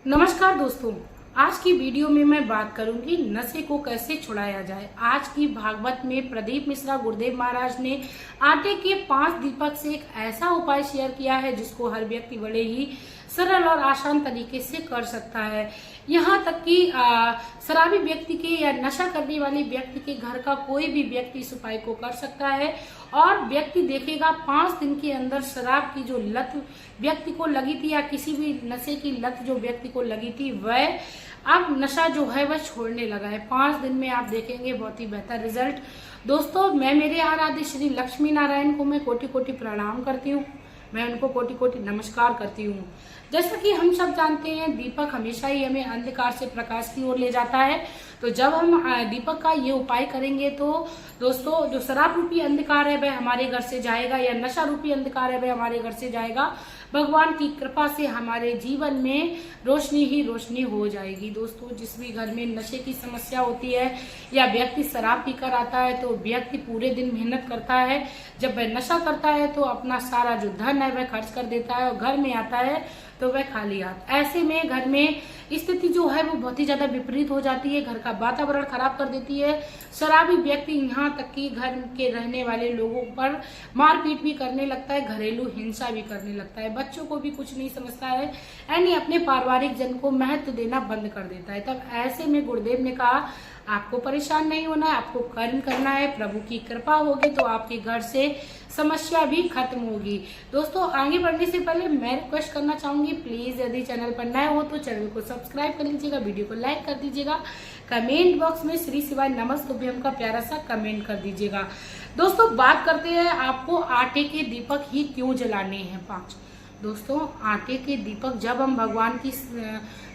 नमस्कार दोस्तों, आज की वीडियो में मैं बात करूंगी नशे को कैसे छुड़ाया जाए। आज की भागवत में प्रदीप मिश्रा गुरुदेव महाराज ने आटे के 5 दीपक से एक ऐसा उपाय शेयर किया है जिसको हर व्यक्ति बड़े ही सरल और आसान तरीके से कर सकता है। यहाँ तक कि शराबी व्यक्ति के या नशा करने वाले व्यक्ति के घर का कोई भी व्यक्ति इस उपाय को कर सकता है और व्यक्ति देखेगा 5 दिन के अंदर शराब की जो लत व्यक्ति को लगी थी या किसी भी नशे की लत जो व्यक्ति को लगी थी वह अब नशा जो है वह छोड़ने लगा है। 5 दिन में आप देखेंगे बहुत ही बेहतर रिजल्ट। दोस्तों, मैं मेरे आराध्य श्री लक्ष्मी नारायण को मैं कोटि कोटि प्रणाम करती हूँ, मैं उनको कोटि कोटि नमस्कार करती हूँ। जैसा कि हम सब जानते हैं, दीपक हमेशा ही हमें अंधकार से प्रकाश की ओर ले जाता है। तो जब हम दीपक का ये उपाय करेंगे तो दोस्तों, जो शराब रूपी अंधकार है वह हमारे घर से जाएगा या नशा रूपी अंधकार है वह हमारे घर से जाएगा। भगवान की कृपा से हमारे जीवन में रोशनी ही रोशनी हो जाएगी। दोस्तों, जिस भी घर में नशे की समस्या होती है या व्यक्ति शराब पीकर आता है तो व्यक्ति पूरे दिन मेहनत करता है, जब वह नशा करता है तो अपना सारा जो धन है वह खर्च कर देता है और घर में आता है तो वह खाली हाथ। ऐसे में घर में स्थिति जो है वो बहुत ही ज्यादा विपरीत हो जाती है, घर का वातावरण खराब कर देती है। शराबी व्यक्ति यहाँ तक कि घर के रहने वाले लोगों पर मारपीट भी करने लगता है, घरेलू हिंसा भी करने लगता है, बच्चों को भी कुछ नहीं समझता है, यानी अपने पारिवारिक जन को महत्व देना बंद कर देता है। तब ऐसे में गुरुदेव ने कहा आपको परेशान नहीं होना है, आपको कर्म करना है, प्रभु की कृपा होगी तो आपके घर से समस्या भी खत्म होगी। दोस्तों, आगे बढ़ने से पहले मैं रिक्वेस्ट करना चाहूंगी, प्लीज यदि चैनल पर नए हो तो चैनल को सब्सक्राइब कर लीजिएगा, वीडियो को लाइक कर दीजिएगा, कमेंट बॉक्स में श्री शिवाय नमस्तुभ्यम का प्यारा सा कमेंट कर दीजिएगा। दोस्तों, बात करते हैं आपको आटे के दीपक ही क्यों जलाने हैं 5। दोस्तों, आटे के दीपक जब हम भगवान की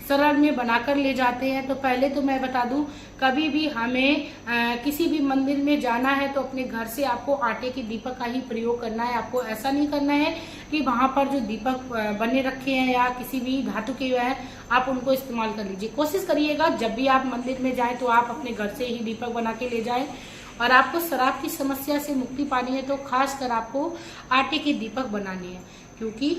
शरण में बनाकर ले जाते हैं तो पहले तो मैं बता दूं, कभी भी हमें किसी भी मंदिर में जाना है तो अपने घर से आपको आटे के दीपक का ही प्रयोग करना है। आपको ऐसा नहीं करना है कि वहां पर जो दीपक बने रखे हैं या किसी भी धातु के हैं आप उनको इस्तेमाल कर लीजिए। कोशिश करिएगा जब भी आप मंदिर में जाएं तो आप अपने घर से ही दीपक बना के ले जाएं। और आपको शराब की समस्या से मुक्ति पानी है तो खासकर आपको आटे के दीपक बनाने हैं, क्योंकि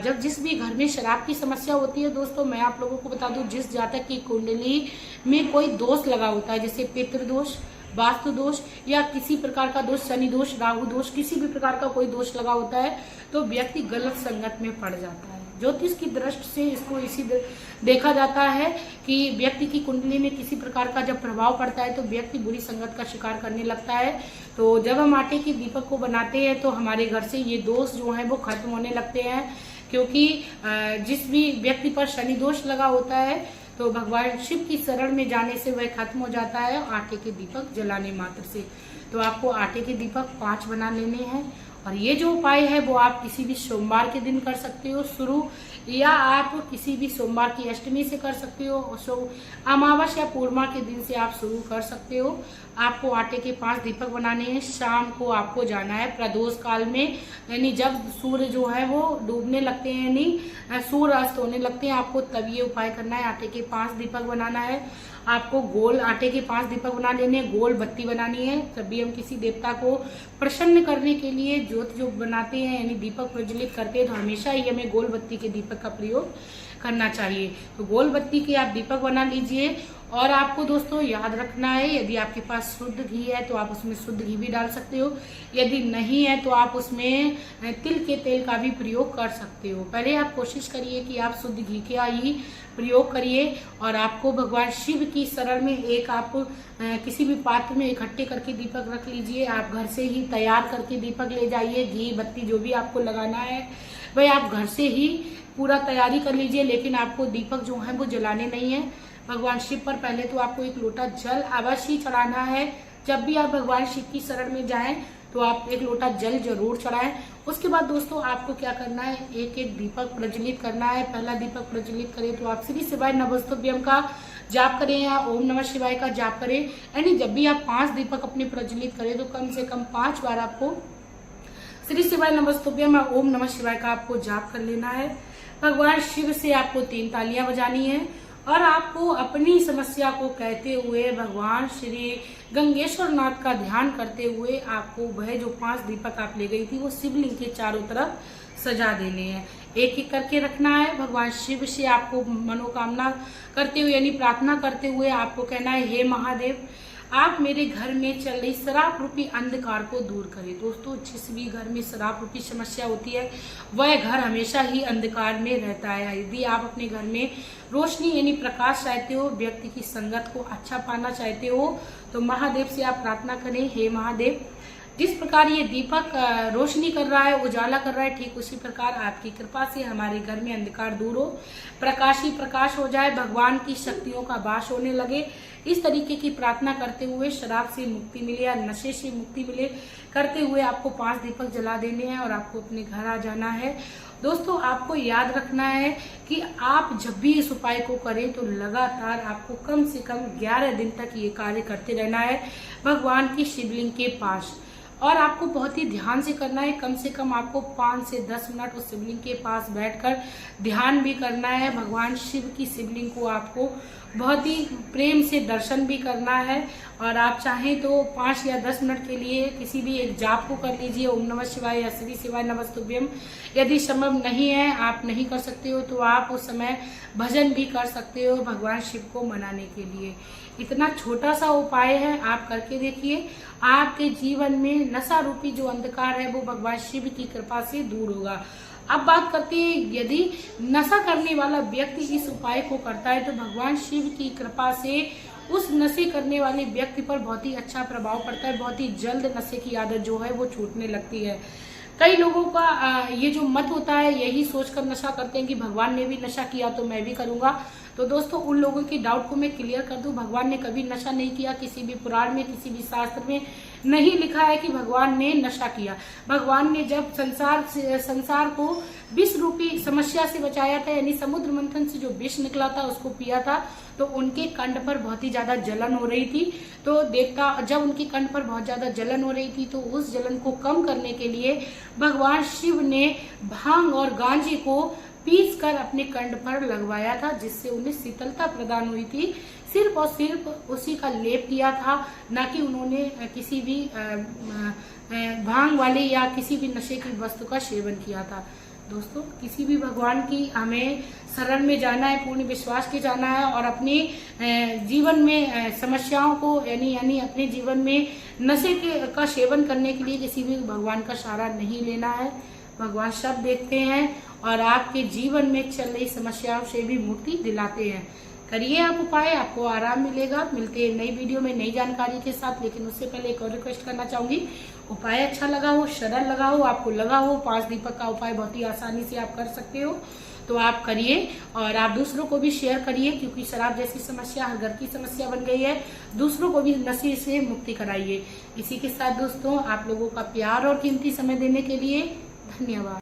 जब जिस भी घर में शराब की समस्या होती है दोस्तों, मैं आप लोगों को बता दूं, जिस जातक की कुंडली में कोई दोष लगा होता है, जैसे पितृ दोष, वास्तु दोष या किसी प्रकार का दोष, शनि दोष, राहु दोष, किसी भी प्रकार का कोई दोष लगा होता है तो व्यक्ति गलत संगत में पड़ जाता है। ज्योतिष की दृष्टि से इसको इसी देखा जाता है कि व्यक्ति की कुंडली में किसी प्रकार का जब प्रभाव पड़ता है तो व्यक्ति बुरी संगत का शिकार करने लगता है। तो जब हम आटे के दीपक को बनाते हैं तो हमारे घर से ये दोष जो है वो खत्म होने लगते हैं, क्योंकि जिस भी व्यक्ति पर शनि दोष लगा होता है तो भगवान शिव की शरण में जाने से वह खत्म हो जाता है आटे के दीपक जलाने मात्र से। तो आपको आटे के दीपक 5 बना लेने हैं और ये जो उपाय है वो आप किसी भी सोमवार के दिन कर सकते हो शुरू, या आप किसी भी सोमवार की अष्टमी से कर सकते हो, अमावस या पूर्णिमा के दिन से आप शुरू कर सकते हो। आपको आटे के 5 दीपक बनाने हैं। शाम को आपको जाना है प्रदोष काल में, यानी जब सूर्य जो है वो डूबने लगते हैं, यानी सूर्य अस्त होने लगते हैं, आपको तब ये उपाय करना है। आटे के 5 दीपक बनाना है। आपको गोल आटे के 5 दीपक बना लेने, गोल बत्ती बनानी है। जब भी हम किसी देवता को प्रसन्न करने के लिए ज्योत जो बनाते हैं यानी दीपक प्रज्वलित करते हैं तो हमेशा ही हमें गोल बत्ती के दीपक का प्रयोग करना चाहिए। तो गोल बत्ती के आप दीपक बना लीजिए। और आपको दोस्तों याद रखना है, यदि आपके पास शुद्ध घी है तो आप उसमें शुद्ध घी भी डाल सकते हो, यदि नहीं है तो आप उसमें तिल के तेल का भी प्रयोग कर सकते हो। पहले आप कोशिश करिए कि आप शुद्ध घी का ही प्रयोग करिए। और आपको भगवान शिव की शरण में एक आप किसी भी पात्र में इकट्ठे करके दीपक रख लीजिए। आप घर से ही तैयार करके दीपक ले जाइए। घी बत्ती जो भी आपको लगाना है वह आप घर से ही पूरा तैयारी कर लीजिए, लेकिन आपको दीपक जो है वो जलाने नहीं है। भगवान शिव पर पहले तो आपको एक लोटा जल अवश्य ही चढ़ाना है। जब भी आप भगवान शिव की शरण में जाएं तो आप एक लोटा जल जरूर चढ़ाएं। उसके बाद दोस्तों आपको क्या करना है, एक एक दीपक प्रज्वलित करना है। पहला दीपक प्रज्वलित करें तो आप श्री शिवाय नमस्तुभ्यम का जाप करें या ओम नमः शिवाय का जाप करें। यानी जब भी आप 5 दीपक अपने प्रज्वलित करें तो कम से कम 5 बार आपको श्री शिवाय नमस्तुभ्यम या ओम नमः शिवाय का आपको जाप कर लेना है। भगवान शिव से आपको 3 तालियां बजानी है और आपको अपनी समस्या को कहते हुए भगवान श्री गंगेश्वर नाथ का ध्यान करते हुए आपको वह जो 5 दीपक आप ले गई थी वो शिवलिंग के चारों तरफ सजा देने हैं। एक एक करके रखना है। भगवान शिव से आपको मनोकामना करते हुए यानी प्रार्थना करते हुए आपको कहना है, हे महादेव, आप मेरे घर में चल रही शराब रूपी अंधकार को दूर करें। दोस्तों, जिस भी घर में शराब रूपी समस्या होती है वह घर हमेशा ही अंधकार में रहता है। यदि आप अपने घर में रोशनी यानी प्रकाश चाहते हो, व्यक्ति की संगत को अच्छा पाना चाहते हो, तो महादेव से आप प्रार्थना करें, हे महादेव, जिस प्रकार ये दीपक रोशनी कर रहा है, उजाला कर रहा है, ठीक उसी प्रकार आपकी कृपा से हमारे घर में अंधकार दूर हो, प्रकाश ही प्रकाश हो जाए, भगवान की शक्तियों का वास होने लगे। इस तरीके की प्रार्थना करते हुए शराब से मुक्ति मिले या नशे से मुक्ति मिले करते हुए आपको 5 दीपक जला देने हैं और आपको अपने घर आ जाना है। दोस्तों, आपको याद रखना है कि आप जब भी इस उपाय को करें तो लगातार आपको कम से कम 11 दिन तक ये कार्य करते रहना है भगवान की शिवलिंग के पास, और आपको बहुत ही ध्यान से करना है। कम से कम आपको 5 से 10 मिनट उस शिवलिंग के पास बैठकर ध्यान भी करना है। भगवान शिव की शिवलिंग को आपको बहुत ही प्रेम से दर्शन भी करना है, और आप चाहें तो 5 या 10 मिनट के लिए किसी भी एक जाप को कर लीजिए, ओम नमः शिवाय या श्री शिवाय नमस्तुभ्यम। यदि संभव नहीं है, आप नहीं कर सकते हो, तो आप उस समय भजन भी कर सकते हो भगवान शिव को मनाने के लिए। इतना छोटा सा उपाय है, आप करके देखिए। आपके जीवन में नशा रूपी जो अंधकार है वो भगवान शिव की कृपा से दूर होगा। अब बात करते हैं, यदि नशा करने वाला व्यक्ति इस उपाय को करता है तो भगवान शिव की कृपा से उस नशे करने वाले व्यक्ति पर बहुत ही अच्छा प्रभाव पड़ता है। बहुत ही जल्द नशे की आदत जो है वो छूटने लगती है। कई लोगों का ये जो मत होता है, यही सोचकर नशा करते हैं कि भगवान ने भी नशा किया तो मैं भी करूंगा। तो दोस्तों, उन लोगों की डाउट को मैं क्लियर कर दूं, भगवान ने कभी नशा नहीं किया। किसी भी पुराण में, किसी भी शास्त्र में नहीं लिखा है कि भगवान ने नशा किया। भगवान ने जब संसार को विष रूपी समस्या से बचाया था, यानी समुद्र मंथन से जो विष निकला था उसको पिया था, तो उनके कंठ पर बहुत ही ज्यादा जलन हो रही थी। तो जब उनके कंठ पर बहुत ज्यादा जलन हो रही थी तो उस जलन को कम करने के लिए भगवान शिव ने भांग और गांजे को पीस कर अपने कंठ पर लगवाया था, जिससे उन्हें शीतलता प्रदान हुई थी। सिर्फ और सिर्फ उसी का लेप किया था, ना कि उन्होंने किसी भी भांग वाले या किसी भी नशे की वस्तु का सेवन किया था। दोस्तों, किसी भी भगवान की हमें शरण में जाना है, पूर्ण विश्वास के जाना है, और अपने जीवन में समस्याओं को यानी अपने जीवन में नशे का सेवन करने के लिए किसी भी भगवान का सहारा नहीं लेना है। भगवान सब देखते हैं और आपके जीवन में चल रही समस्याओं से भी मुक्ति दिलाते हैं। करिए आप उपाय, आपको आराम मिलेगा। मिलते हैं नई वीडियो में नई जानकारी के साथ, लेकिन उससे पहले एक और रिक्वेस्ट करना चाहूंगी, उपाय अच्छा लगा हो, सरल लगा हो, आपको लगा हो 5 दीपक का उपाय बहुत ही आसानी से आप कर सकते हो, तो आप करिए और आप दूसरों को भी शेयर करिए, क्योंकि शराब जैसी समस्या हर घर की समस्या बन गई है। दूसरों को भी नशे से मुक्ति कराइए। इसी के साथ दोस्तों, आप लोगों का प्यार और कीमती समय देने के लिए धन्यवाद।